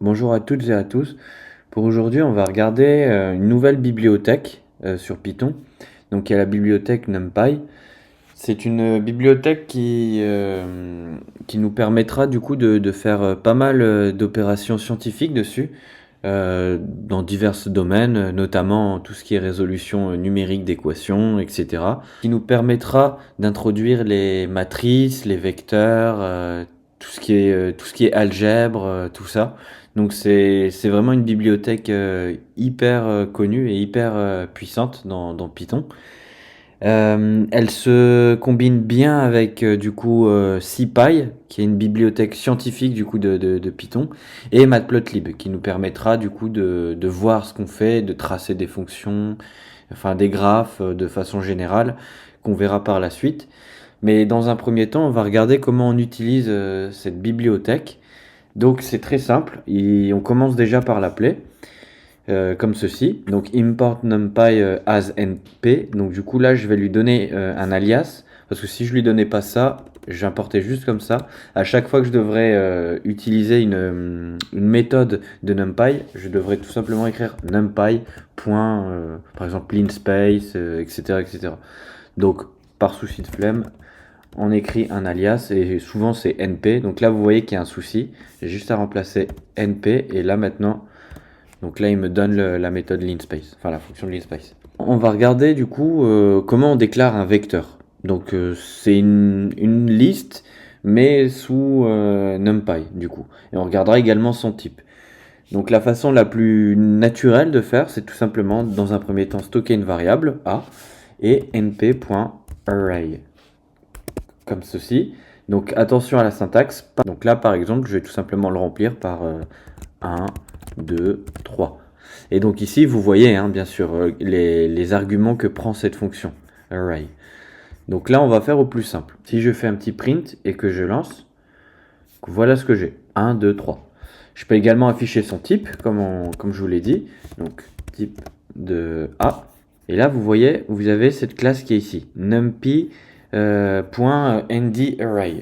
Bonjour à toutes et à tous. Pour aujourd'hui, on va regarder une nouvelle bibliothèque sur Python. Donc il y a la bibliothèque NumPy. C'est une bibliothèque qui nous permettra du coup de faire pas mal d'opérations scientifiques dessus, dans divers domaines, notamment tout ce qui est résolution numérique d'équations, etc. Qui nous permettra d'introduire les matrices, les vecteurs, tout ce qui est algèbre, tout ça. Donc c'est vraiment une bibliothèque hyper connue et hyper puissante dans Python. Elle se combine bien avec du coup SciPy, qui est une bibliothèque scientifique du coup de Python, et Matplotlib, qui nous permettra du coup de voir ce qu'on fait, de tracer des fonctions, enfin des graphes de façon générale, qu'on verra par la suite. Mais dans un premier temps, on va regarder comment on utilise cette bibliothèque. Donc c'est très simple, on commence déjà par l'appeler comme ceci. Donc import numpy as np. Donc du coup là je vais lui donner un alias, parce que si je lui donnais pas ça, j'importais juste comme ça. À chaque fois que je devrais utiliser une méthode de numpy, je devrais tout simplement écrire numpy. Par exemple linspace, etc., etc. Donc par souci de flemme, on écrit un alias et souvent c'est np. Donc là vous voyez qu'il y a un souci, j'ai juste à remplacer np et là maintenant, donc là il me donne la méthode linspace, enfin la fonction de linspace. On va regarder du coup comment on déclare un vecteur. Donc c'est une liste mais sous numpy du coup. Et on regardera également son type. Donc la façon la plus naturelle de faire, c'est tout simplement dans un premier temps stocker une variable a et np.array comme ceci. Donc attention à la syntaxe. Donc là par exemple, je vais tout simplement le remplir par 1, 2, 3. Et donc ici, vous voyez bien sûr les arguments que prend cette fonction array. Donc là, on va faire au plus simple. Si je fais un petit print et que je lance, voilà ce que j'ai. 1, 2, 3. Je peux également afficher son type, comme je vous l'ai dit. Donc type de A. Et là, vous voyez, vous avez cette classe qui est ici, numpy .ndArray.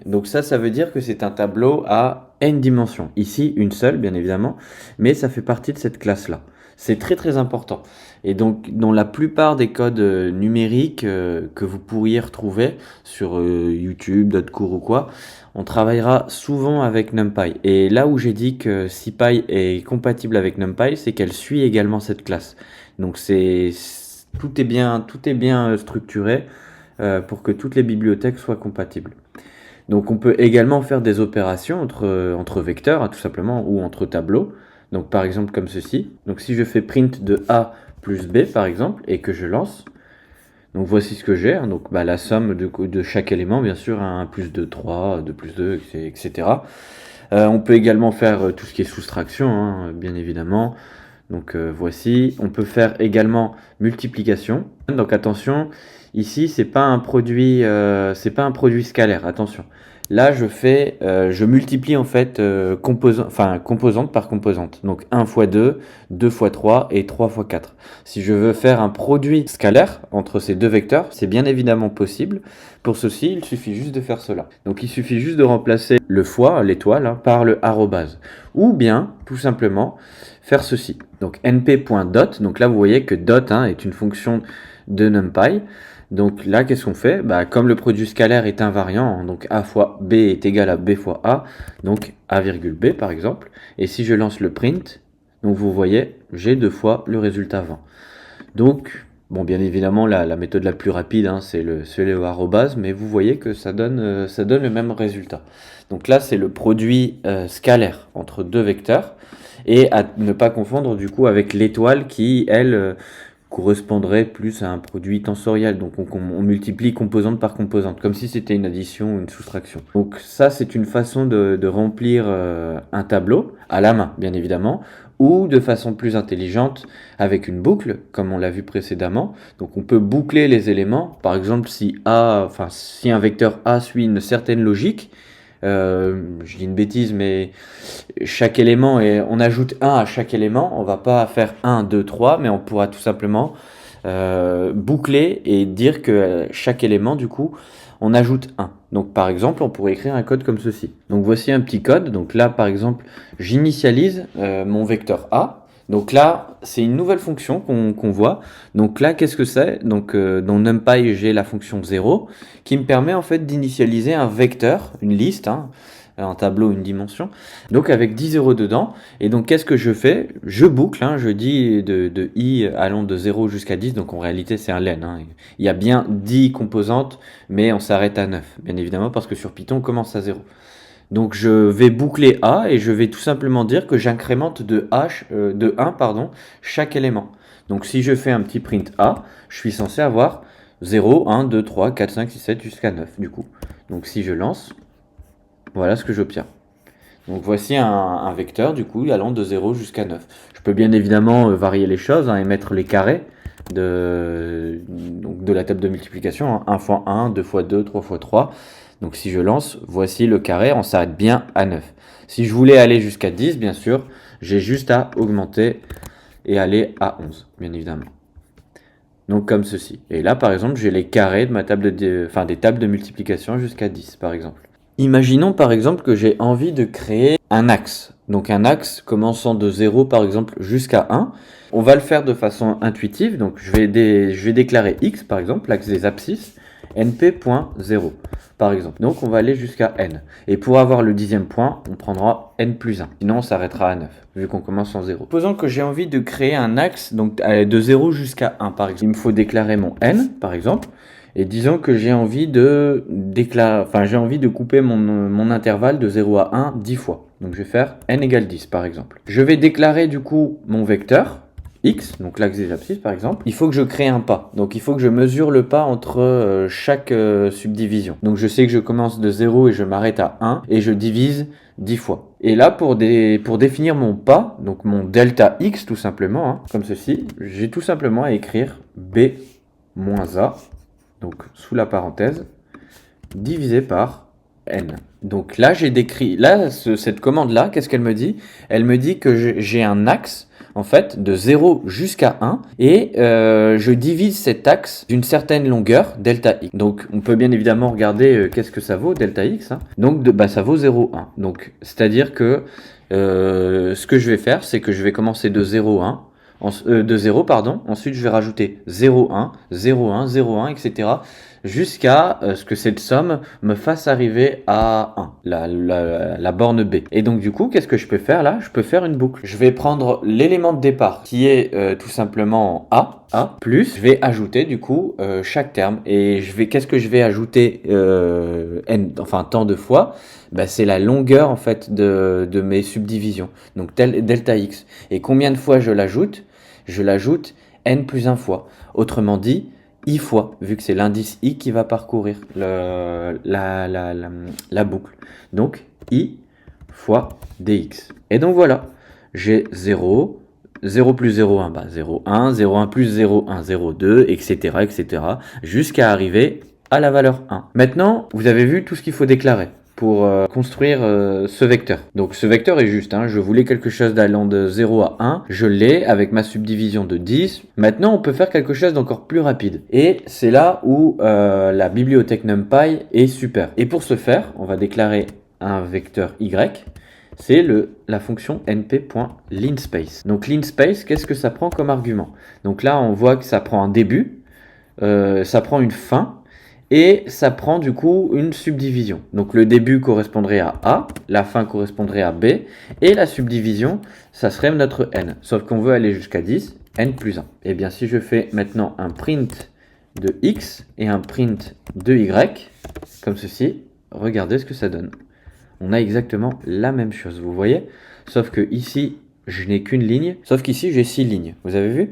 Donc ça veut dire que c'est un tableau à n dimensions. Ici, une seule, bien évidemment, mais ça fait partie de cette classe-là. C'est très très important. Et donc, dans la plupart des codes numériques que vous pourriez retrouver sur YouTube, d'autres cours ou quoi, on travaillera souvent avec NumPy. Et là où j'ai dit que SciPy est compatible avec NumPy, c'est qu'elle suit également cette classe. Donc tout est bien structuré pour que toutes les bibliothèques soient compatibles. Donc on peut également faire des opérations entre vecteurs, tout simplement, ou entre tableaux. Donc par exemple comme ceci. Donc si je fais print de A plus B par exemple, et que je lance, donc voici ce que j'ai. Donc la somme de chaque élément, bien sûr, 1 plus 2, 3, 2 plus 2, etc. On peut également faire tout ce qui est soustraction, bien évidemment. Donc voici, on peut faire également multiplication. Donc attention, ici c'est pas un produit scalaire. Attention. Là je multiplie en fait composante par composante. Donc 1 fois 2, 2 fois 3 et 3 fois 4. Si je veux faire un produit scalaire entre ces deux vecteurs, c'est bien évidemment possible. Pour ceci, il suffit juste de faire cela. Donc il suffit juste de remplacer le fois, l'étoile, par le arrobase. Ou bien, tout simplement, faire ceci. Donc np.dot, donc là vous voyez que dot est une fonction de NumPy. Donc là qu'est-ce qu'on fait? Comme le produit scalaire est invariant, donc a fois b est égal à b fois a, donc a virgule b par exemple. Et si je lance le print, donc vous voyez, j'ai 2 fois le résultat 20. Donc, bon, bien évidemment, la méthode la plus rapide, c'est le arrobase, mais vous voyez que ça donne le même résultat. Donc là, c'est le produit scalaire entre deux vecteurs, et à ne pas confondre du coup avec l'étoile qui, elle, correspondrait plus à un produit tensoriel. Donc on multiplie composante par composante, comme si c'était une addition ou une soustraction. Donc ça, c'est une façon de remplir un tableau, à la main, bien évidemment, ou de façon plus intelligente avec une boucle, comme on l'a vu précédemment. Donc on peut boucler les éléments. Par exemple, si un vecteur A suit une certaine logique, je dis une bêtise, mais chaque élément, on ajoute 1 à chaque élément. On va pas faire 1, 2, 3, mais on pourra tout simplement boucler et dire que chaque élément, du coup, on ajoute 1. Donc par exemple, on pourrait écrire un code comme ceci. Donc voici un petit code. Donc là, par exemple, j'initialise mon vecteur A. Donc là, c'est une nouvelle fonction qu'on voit. Donc là, qu'est-ce que c'est? Donc dans NumPy, j'ai la fonction 0 qui me permet en fait d'initialiser un vecteur, une liste, hein, un tableau, une dimension, donc avec 10 zéros dedans. Et donc qu'est-ce que je fais? Je boucle, hein, je dis de i allant de 0 jusqu'à 10, donc en réalité c'est un len. Hein. Il y a bien 10 composantes, mais on s'arrête à 9, bien évidemment, parce que sur Python on commence à 0. Donc je vais boucler A et je vais tout simplement dire que j'incrémente de 1 chaque élément. Donc si je fais un petit print A, je suis censé avoir 0, 1, 2, 3, 4, 5, 6, 7 jusqu'à 9 du coup. Donc si je lance, voilà ce que j'obtiens. Donc voici un vecteur du coup allant de 0 jusqu'à 9. Je peux bien évidemment varier les choses, hein, et mettre les carrés donc de la table de multiplication, hein, 1 fois 1, 2 fois 2, 3 fois 3. Donc si je lance, voici le carré, on s'arrête bien à 9. Si je voulais aller jusqu'à 10, bien sûr, j'ai juste à augmenter et aller à 11, bien évidemment. Donc comme ceci. Et là, par exemple, j'ai les carrés de ma table des tables de multiplication jusqu'à 10, par exemple. Imaginons par exemple que j'ai envie de créer un axe. Donc un axe commençant de 0 par exemple jusqu'à 1. On va le faire de façon intuitive. Donc je vais déclarer x par exemple, l'axe des abscisses, np.0 par exemple. Donc on va aller jusqu'à n. Et pour avoir le 10e point, on prendra n plus 1. Sinon on s'arrêtera à 9, vu qu'on commence en 0. Supposons que j'ai envie de créer un axe donc, de 0 jusqu'à 1 par exemple. Il me faut déclarer mon n par exemple. Et disons que j'ai envie de couper mon intervalle de 0 à 1 10 fois. Donc je vais faire n égale 10 par exemple. Je vais déclarer du coup mon vecteur x, donc l'axe des abscisses par exemple. Il faut que je crée un pas. Donc il faut que je mesure le pas entre chaque subdivision. Donc je sais que je commence de 0 et je m'arrête à 1 et je divise 10 fois. Et là, pour définir mon pas, donc mon delta x tout simplement, hein, comme ceci, j'ai tout simplement à écrire b moins a, donc sous la parenthèse, divisé par n. Donc là, cette commande-là, qu'est-ce qu'elle me dit? Elle me dit que j'ai un axe, en fait, de 0 jusqu'à 1, et je divise cet axe d'une certaine longueur, delta x. Donc on peut bien évidemment regarder qu'est-ce que ça vaut, delta x. Hein. Donc ça vaut 0,1. Donc c'est-à-dire que ce que je vais faire, c'est que je vais commencer de 0,1, de 0, pardon. Ensuite, je vais rajouter 0,1, 0,1, 0,1, etc. jusqu'à ce que cette somme me fasse arriver à 1, la borne B. Et donc, du coup, qu'est-ce que je peux faire là? Je peux faire une boucle. Je vais prendre l'élément de départ qui est tout simplement A, plus je vais ajouter du coup chaque terme. Et qu'est-ce que je vais ajouter tant de fois? Bah, c'est la longueur en fait de mes subdivisions, donc delta x. Et combien de fois je l'ajoute? Je l'ajoute n plus 1 fois. Autrement dit, i fois, vu que c'est l'indice i qui va parcourir la boucle. Donc, i fois dx. Et donc voilà, j'ai 0, 0 plus 0,1, bah 0,1, 0,1 plus 0,1, 0,2, etc., etc., jusqu'à arriver à la valeur 1. Maintenant, vous avez vu tout ce qu'il faut déclarer pour construire ce vecteur. Donc ce vecteur est juste, hein, je voulais quelque chose d'allant de 0 à 1, je l'ai avec ma subdivision de 10. Maintenant on peut faire quelque chose d'encore plus rapide. Et c'est là où la bibliothèque NumPy est super. Et pour ce faire, on va déclarer un vecteur y, c'est la fonction np.linspace. Donc linspace, qu'est-ce que ça prend comme argument? Donc là on voit que ça prend un début, ça prend une fin, et ça prend du coup une subdivision. Donc le début correspondrait à A, la fin correspondrait à B, et la subdivision, ça serait notre n. Sauf qu'on veut aller jusqu'à 10, n plus 1. Et bien si je fais maintenant un print de x et un print de y, comme ceci, regardez ce que ça donne. On a exactement la même chose, vous voyez? Sauf que ici, je n'ai qu'une ligne, sauf qu'ici, j'ai 6 lignes. Vous avez vu?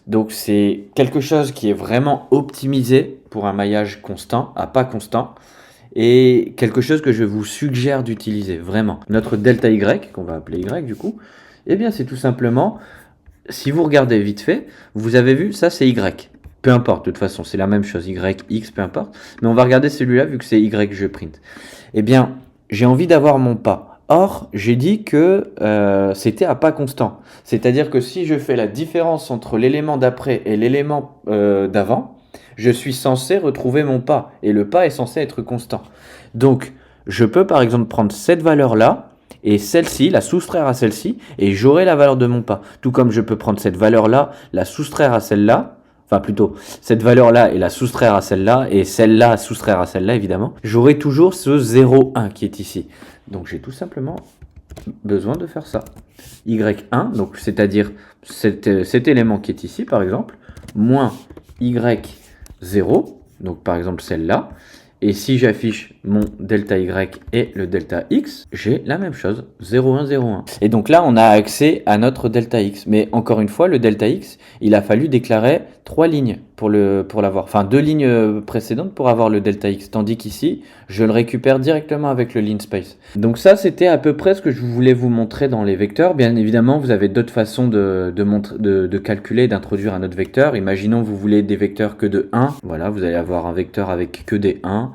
Donc c'est quelque chose qui est vraiment optimisé pour un maillage constant, à pas constant, et quelque chose que je vous suggère d'utiliser, vraiment. Notre delta y, qu'on va appeler y du coup, eh bien c'est tout simplement, si vous regardez vite fait, vous avez vu, ça c'est y. Peu importe, de toute façon, c'est la même chose, y, x, peu importe. Mais on va regarder celui-là, vu que c'est y que je print. Eh bien, j'ai envie d'avoir mon pas. Or, j'ai dit que c'était à pas constant. C'est-à-dire que si je fais la différence entre l'élément d'après et l'élément d'avant, Je suis censé retrouver mon pas, et le pas est censé être constant. Donc, je peux par exemple prendre cette valeur-là, et celle-ci, la soustraire à celle-ci, et j'aurai la valeur de mon pas. Tout comme je peux prendre cette valeur-là, la soustraire à celle-là, enfin plutôt, cette valeur-là et la soustraire à celle-là, et celle-là soustraire à celle-là, évidemment. J'aurai toujours ce 0,1 qui est ici. Donc j'ai tout simplement besoin de faire ça. Y1, donc c'est-à-dire cet élément qui est ici, par exemple, moins Y0, donc par exemple celle-là. Et si j'affiche mon delta Y et le delta X, j'ai la même chose, 0,1, 0,1. Et donc là, on a accès à notre delta X. Mais encore une fois, le delta X, il a fallu déclarer 3 lignes pour l'avoir. Enfin, 2 lignes précédentes pour avoir le delta X. Tandis qu'ici, je le récupère directement avec le linspace. Donc ça, c'était à peu près ce que je voulais vous montrer dans les vecteurs. Bien évidemment, vous avez d'autres façons de calculer, d'introduire un autre vecteur. Imaginons vous voulez des vecteurs que de 1. Voilà, vous allez avoir un vecteur avec que des 1.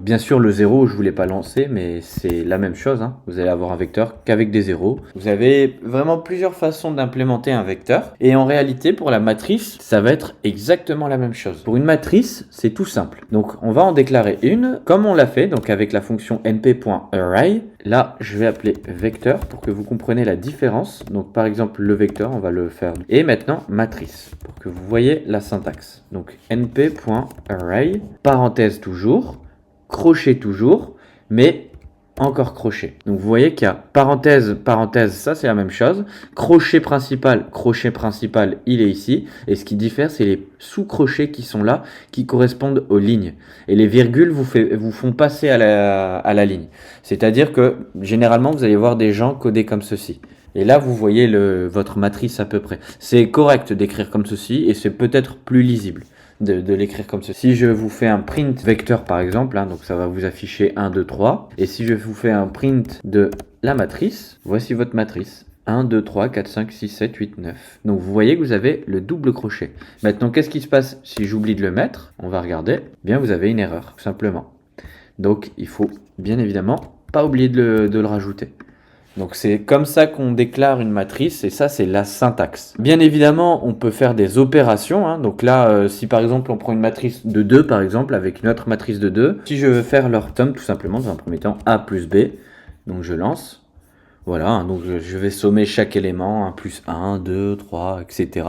Bien sûr, le 0, je ne voulais pas lancer, mais c'est la même chose. Hein. Vous allez avoir un vecteur qu'avec des 0. Vous avez vraiment plusieurs façons d'implémenter un vecteur. Et en réalité, pour la matrice, ça va être exactement la même chose. Pour une matrice, c'est tout simple. Donc, on va en déclarer une, comme on l'a fait, donc avec la fonction np.array. Là, je vais appeler vecteur pour que vous compreniez la différence. Donc, par exemple, le vecteur, on va le faire. Et maintenant, matrice, pour que vous voyez la syntaxe. Donc, np.array, parenthèse toujours, crochet toujours, mais encore crochet. Donc vous voyez qu'il y a parenthèse, parenthèse, ça c'est la même chose. Crochet principal, il est ici. Et ce qui diffère, c'est les sous-crochets qui sont là, qui correspondent aux lignes. Et les virgules vous font passer à la ligne. C'est-à-dire que généralement, vous allez voir des gens codés comme ceci. Et là, vous voyez votre matrice à peu près. C'est correct d'écrire comme ceci et c'est peut-être plus lisible de l'écrire comme ceci. Si je vous fais un print vecteur par exemple, hein, donc ça va vous afficher 1, 2, 3. Et si je vous fais un print de la matrice, voici votre matrice. 1, 2, 3, 4, 5, 6, 7, 8, 9. Donc vous voyez que vous avez le double crochet. Maintenant, qu'est-ce qui se passe si j'oublie de le mettre? On va regarder. Eh bien, vous avez une erreur, tout simplement. Donc, il faut bien évidemment pas oublier de le rajouter. Donc c'est comme ça qu'on déclare une matrice et ça c'est la syntaxe. Bien évidemment on peut faire des opérations, hein. Donc là si par exemple on prend une matrice de 2 par exemple avec une autre matrice de 2, si je veux faire leur somme tout simplement dans un premier temps A plus B, donc je lance, voilà, hein, donc je vais sommer chaque élément, 1 plus 1, 2, 3, etc.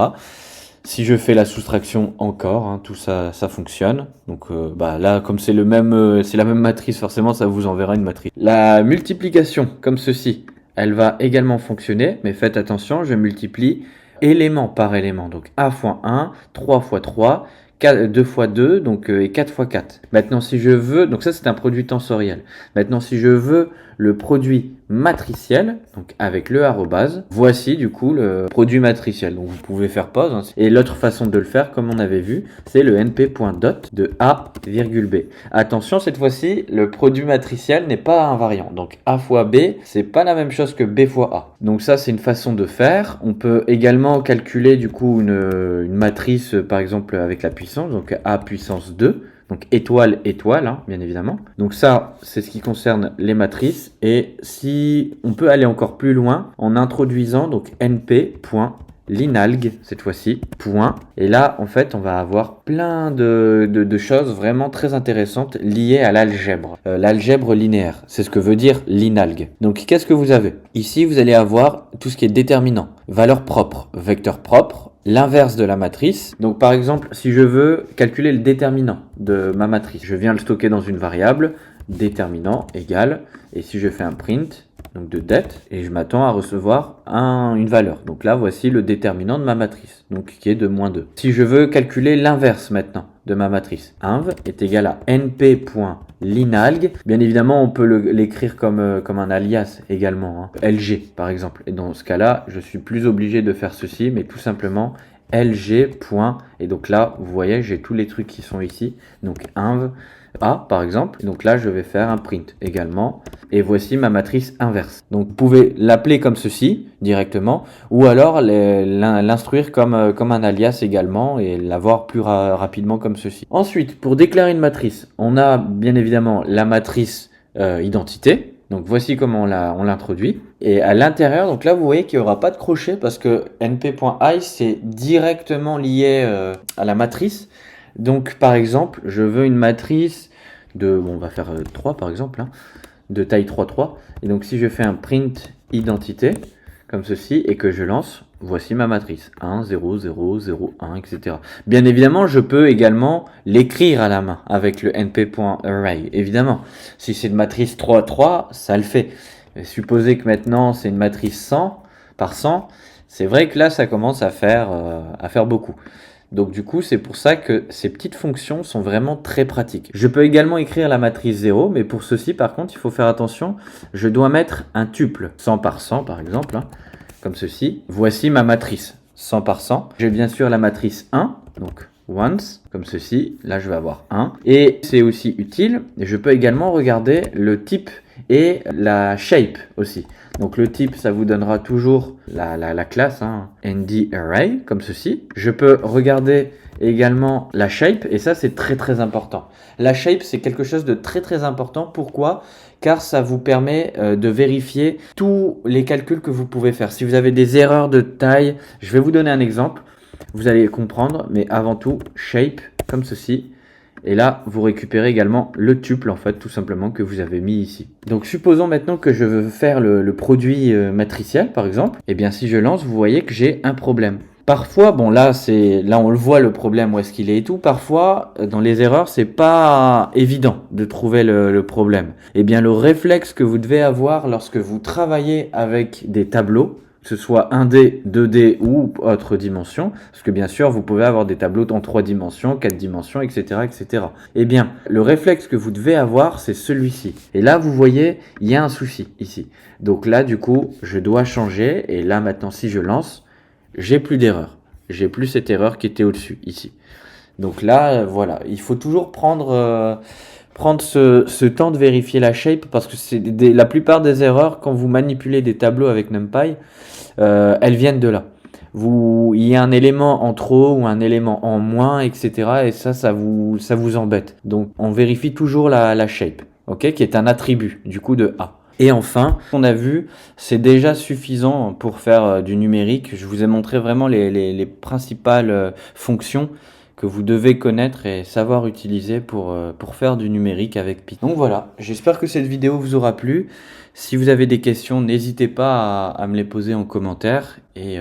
Si je fais la soustraction encore, hein, tout ça, ça fonctionne. Donc là, comme c'est la même matrice, forcément, ça vous enverra une matrice. La multiplication, comme ceci, elle va également fonctionner, mais faites attention, je multiplie élément par élément. Donc A fois 1, 3 fois 3, 2 fois 2, donc, et 4 fois 4. Maintenant, si je veux, donc ça c'est un produit tensoriel. Maintenant, si je veux le produit matriciel, donc avec le arrobase, voici du coup le produit matriciel. Donc vous pouvez faire pause. Hein. Et l'autre façon de le faire, comme on avait vu, c'est le np.dot de a, b. Attention, cette fois-ci, le produit matriciel n'est pas invariant. Donc a fois b, c'est pas la même chose que b fois a. Donc ça, c'est une façon de faire. On peut également calculer du coup une matrice, par exemple avec la puissance, donc a puissance 2. Donc étoile, étoile, hein, bien évidemment. Donc ça, c'est ce qui concerne les matrices. Et si on peut aller encore plus loin en introduisant donc np.linalg, cette fois-ci, point. Et là, en fait, on va avoir plein de choses vraiment très intéressantes liées à l'algèbre. L'algèbre linéaire, c'est ce que veut dire linalg. Donc qu'est-ce que vous avez? Ici, vous allez avoir tout ce qui est déterminant. Valeur propre, vecteur propre, l'inverse de la matrice. Donc par exemple, si je veux calculer le déterminant de ma matrice, je viens le stocker dans une variable, déterminant égale, et si je fais un print, donc de det, et je m'attends à recevoir une valeur. Donc là, voici le déterminant de ma matrice, donc qui est de moins 2. Si je veux calculer l'inverse maintenant de ma matrice, inv est égal à np.linalg. Bien évidemment, on peut l'écrire comme un alias également, hein. LG par exemple. Et dans ce cas-là, je suis plus obligé de faire ceci, mais tout simplement LG. Et donc là, vous voyez, j'ai tous les trucs qui sont ici. Donc inv A par exemple. Donc là, je vais faire un print également. Et voici ma matrice inverse. Donc vous pouvez l'appeler comme ceci directement, ou alors l'instruire comme un alias également et l'avoir plus rapidement comme ceci. Ensuite, pour déclarer une matrice, on a bien évidemment la matrice identité. Donc voici comment on l'introduit. Et à l'intérieur, donc là vous voyez qu'il n'y aura pas de crochet parce que np.i c'est directement lié à la matrice. Donc par exemple, je veux une matrice de, bon, on va faire 3 par exemple, hein, de taille 3,3. Et donc si je fais un print identité, comme ceci, et que je lance, voici ma matrice. 1, 0, 0, 0, 1, etc. Bien évidemment, je peux également l'écrire à la main avec le np.array. Évidemment, si c'est une matrice 3,3, ça le fait. Et supposez que maintenant c'est une matrice 100 par 100, c'est vrai que là ça commence à faire beaucoup. Donc du coup, c'est pour ça que ces petites fonctions sont vraiment très pratiques. Je peux également écrire la matrice 0, mais pour ceci, par contre, il faut faire attention. Je dois mettre un tuple, 100 par 100 par exemple, hein, comme ceci. Voici ma matrice, 100 par 100. J'ai bien sûr la matrice 1, donc once, comme ceci. Là, je vais avoir 1. Et c'est aussi utile, je peux également regarder le type et la shape aussi. Donc le type, ça vous donnera toujours la classe, hein, ND-Array, comme ceci. Je peux regarder également la shape, et ça c'est très très important. La shape, c'est quelque chose de très très important. Pourquoi ? Car ça vous permet de vérifier tous les calculs que vous pouvez faire. Si vous avez des erreurs de taille, je vais vous donner un exemple. Vous allez comprendre, mais avant tout, shape, comme ceci. Et là, vous récupérez également le tuple, en fait, tout simplement, que vous avez mis ici. Donc, supposons maintenant que je veux faire le produit matriciel, par exemple. Eh bien, si je lance, vous voyez que j'ai un problème. Parfois, bon là on le voit le problème où est-ce qu'il est et tout. Parfois, dans les erreurs, c'est pas évident de trouver le problème. Eh bien, le réflexe que vous devez avoir lorsque vous travaillez avec des tableaux, que ce soit 1D, 2D ou autre dimension, parce que bien sûr, vous pouvez avoir des tableaux en 3 dimensions, 4 dimensions, etc., etc. Eh bien, le réflexe que vous devez avoir, c'est celui-ci. Et là, vous voyez, il y a un souci ici. Donc là, du coup, je dois changer. Et là, maintenant, si je lance, j'ai plus d'erreur. J'ai plus cette erreur qui était au-dessus, ici. Donc là, voilà, il faut toujours prendre ce temps de vérifier la shape, parce que la plupart des erreurs, quand vous manipulez des tableaux avec NumPy, elles viennent de là. Il y a un élément en trop ou un élément en moins, etc. Et ça vous embête. Donc, on vérifie toujours la shape, ok, qui est un attribut, du coup, de A. Et enfin, on a vu, c'est déjà suffisant pour faire du numérique. Je vous ai montré vraiment les principales fonctions que vous devez connaître et savoir utiliser pour faire du numérique avec Python. Donc voilà, j'espère que cette vidéo vous aura plu. Si vous avez des questions, n'hésitez pas à me les poser en commentaire. Et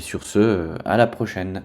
sur ce, à la prochaine.